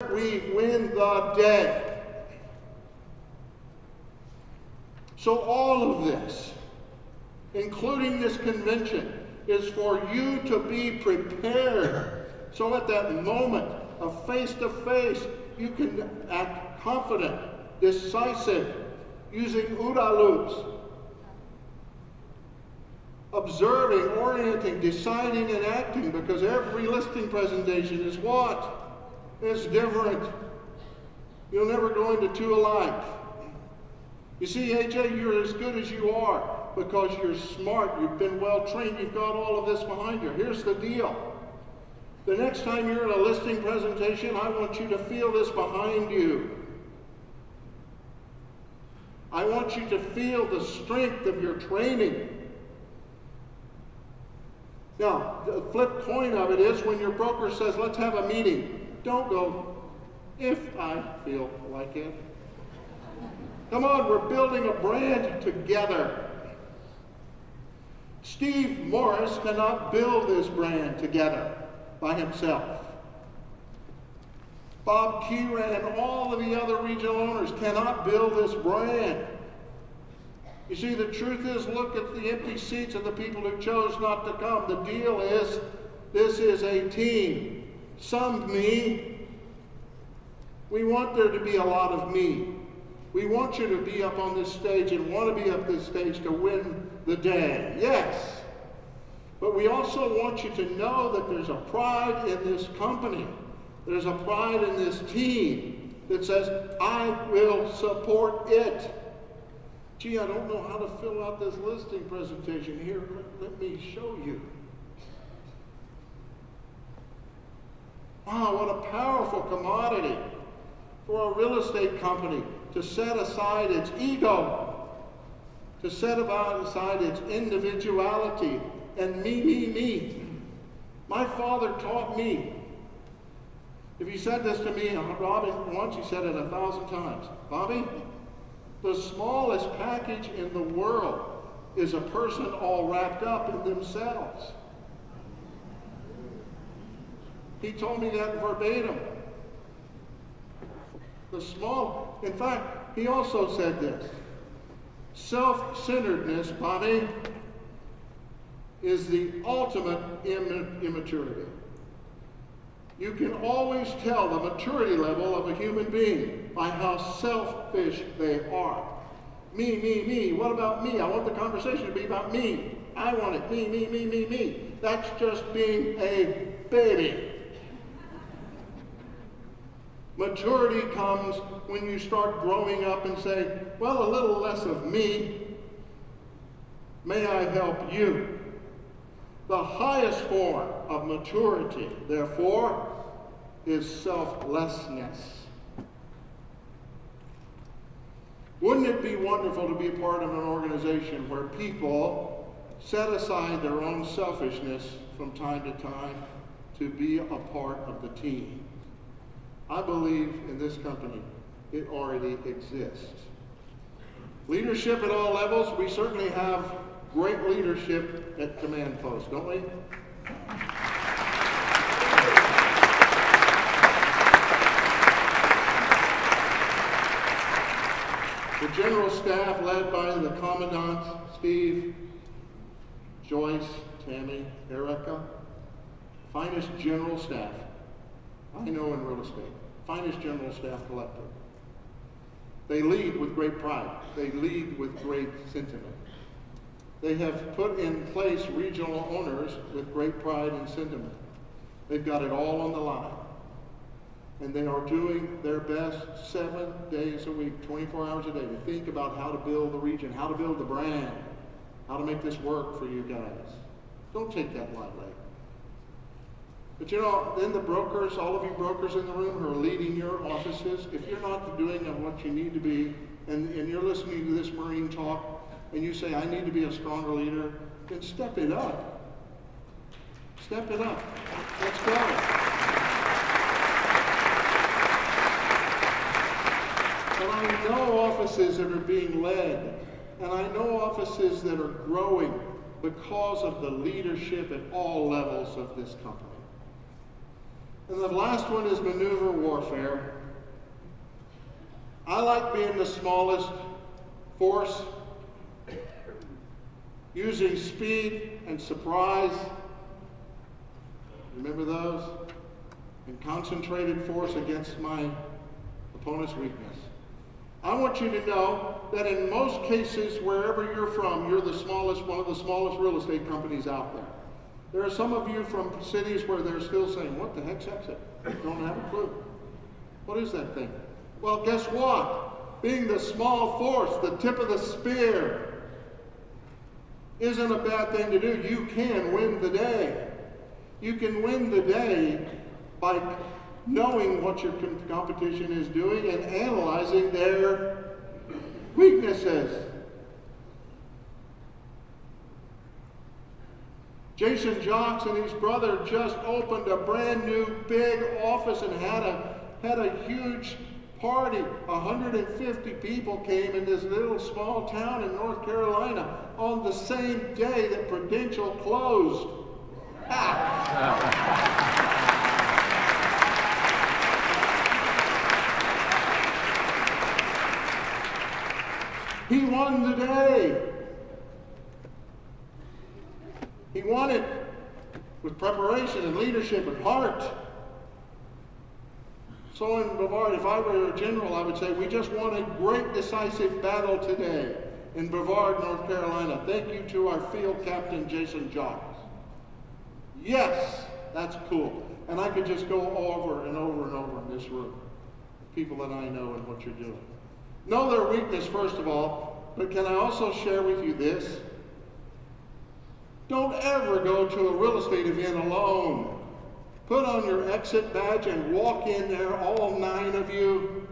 we win the day. So all of this, including this convention, is for you to be prepared. So at that moment of face-to-face, you can act confident, decisive, using OODA loops, observing, orienting, deciding, and acting, because every listing presentation is what? It's different. You'll never go into two alike. You see, AJ, you're as good as you are because you're smart, you've been well trained, you've got all of this behind you. Here's the deal. The next time you're in a listing presentation, I want you to feel this behind you. I want you to feel the strength of your training. Now, the flip coin of it is when your broker says, let's have a meeting, don't go, if I feel like it. Come on, we're building a brand together. Steve Morris cannot build this brand together by himself. Bob Kieran and all of the other regional owners cannot build this brand. You see, the truth is, look at the empty seats of the people who chose not to come. The deal is, this is a team. Some me. We want there to be a lot of me. We want you to be up on this stage and want to be up this stage to win the day. Yes. But we also want you to know that there's a pride in this company. There's a pride in this team that says, I will support it. Gee, I don't know how to fill out this listing presentation. Here, let me show you. Wow, what a powerful commodity for a real estate company to set aside its ego, to set aside its individuality, and me. My father taught me. If he said this to me, Bobby, once he said it 1,000 times, Bobby, the smallest package in the world is a person all wrapped up in themselves. He told me that verbatim. In fact, he also said this. Self-centeredness, Bobby, is the ultimate immaturity. You can always tell the maturity level of a human being by how selfish they are. Me. What about me? I want the conversation to be about me. I want it. Me. That's just being a baby. Maturity comes when you start growing up and say, well, a little less of me. May I help you? The highest form of maturity, therefore, is selflessness. Wouldn't it be wonderful to be a part of an organization where people set aside their own selfishness from time to time to be a part of the team? I believe in this company, it already exists. Leadership at all levels, we certainly have great leadership at command post, don't we? The general staff led by the commandant, Steve, Joyce, Tammy, Erica, finest general staff I know in real estate, finest general staff collective. They lead with great pride. They lead with great sentiment. They have put in place regional owners with great pride and sentiment. They've got it all on the line. And they are doing their best 7 days a week, 24 hours a day, to think about how to build the region, how to build the brand, how to make this work for you guys. Don't take that lightly. But you know, then the brokers, all of you brokers in the room who are leading your offices, if you're not doing what you need to be, and you're listening to this Marine talk, and you say, I need to be a stronger leader, then step it up. Step it up. Let's go. And I know offices that are being led, and I know offices that are growing because of the leadership at all levels of this company. And the last one is maneuver warfare. I like being the smallest force, using speed and surprise. Remember those? And concentrated force against my opponent's weakness. I want you to know that in most cases, wherever you're from, you're the smallest, one of the smallest real estate companies out there. There are some of you from cities where they're still saying, what the heck's exit? Don't have a clue. What is that thing? Well, guess what? Being the small force, the tip of the spear, isn't a bad thing to do. You can win the day. You can win the day by knowing what your competition is doing and analyzing their weaknesses. Jason Jocks and his brother just opened a brand new big office and had a huge party. 150 people came in this little small town in North Carolina on the same day that Prudential closed. He won the day. He won it with preparation and leadership and heart. So in Brevard, if I were a general, I would say, we just won a great decisive battle today in Brevard, North Carolina. Thank you to our field captain, Jason Jocks. Yes, that's cool. And I could just go over and over and over in this room. People that I know and what you're doing. Know their weakness, first of all, but can I also share with you this? Don't ever go to a real estate event alone. Put on your exit badge and walk in there, all 9 of you,